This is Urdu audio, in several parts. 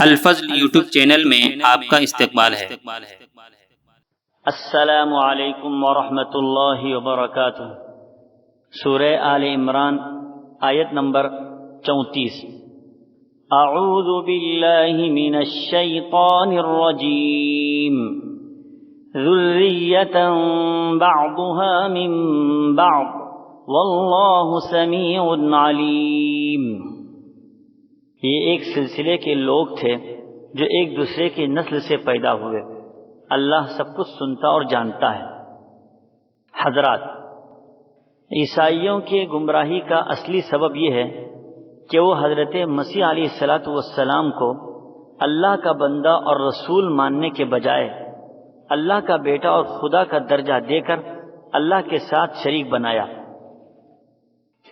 الفضل یوٹیوب چینل میں آپ کا استقبال ہے۔ السلام علیکم ورحمۃ اللہ وبرکاتہ۔ سورہ آل عمران آیت نمبر 34۔ اعوذ باللہ من الشیطان الرجیم، ذریۃ بعضها من بعض واللہ سمیع علیم۔ یہ ایک سلسلے کے لوگ تھے جو ایک دوسرے کی نسل سے پیدا ہوئے۔ اللہ سب کچھ سنتا اور جانتا ہے۔ حضرات، عیسائیوں کے گمراہی کا اصلی سبب یہ ہے کہ وہ حضرت مسیح علیہ السلام کو اللہ کا بندہ اور رسول ماننے کے بجائے اللہ کا بیٹا اور خدا کا درجہ دے کر اللہ کے ساتھ شریک بنایا۔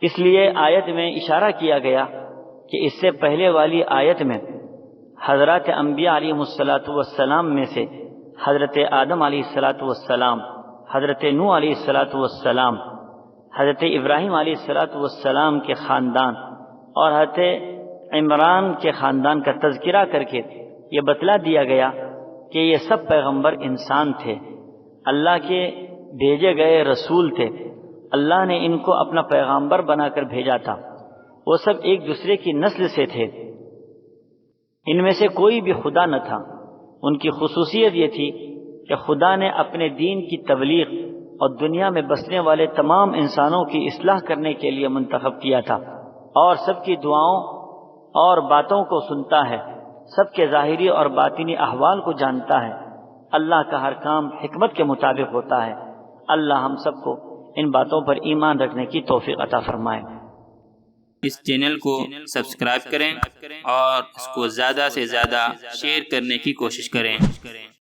اس لیے آیت میں اشارہ کیا گیا کہ اس سے پہلے والی آیت میں حضرات انبیاء علیہ السلام میں سے حضرت آدم علیہ السلام، حضرت نوح علیہ السلام، حضرت ابراہیم علیہ السلام کے خاندان اور حضرت عمران کے خاندان کا تذکرہ کر کے یہ بتلا دیا گیا کہ یہ سب پیغمبر انسان تھے، اللہ کے بھیجے گئے رسول تھے۔ اللہ نے ان کو اپنا پیغمبر بنا کر بھیجا تھا۔ وہ سب ایک دوسرے کی نسل سے تھے، ان میں سے کوئی بھی خدا نہ تھا۔ ان کی خصوصیت یہ تھی کہ خدا نے اپنے دین کی تبلیغ اور دنیا میں بسنے والے تمام انسانوں کی اصلاح کرنے کے لیے منتخب کیا تھا، اور سب کی دعاؤں اور باتوں کو سنتا ہے، سب کے ظاہری اور باطنی احوال کو جانتا ہے۔ اللہ کا ہر کام حکمت کے مطابق ہوتا ہے۔ اللہ ہم سب کو ان باتوں پر ایمان رکھنے کی توفیق عطا فرمائے۔ اس چینل کو سبسکرائب کریں اور اس کو زیادہ سے زیادہ شیئر کرنے کی کوشش کریں۔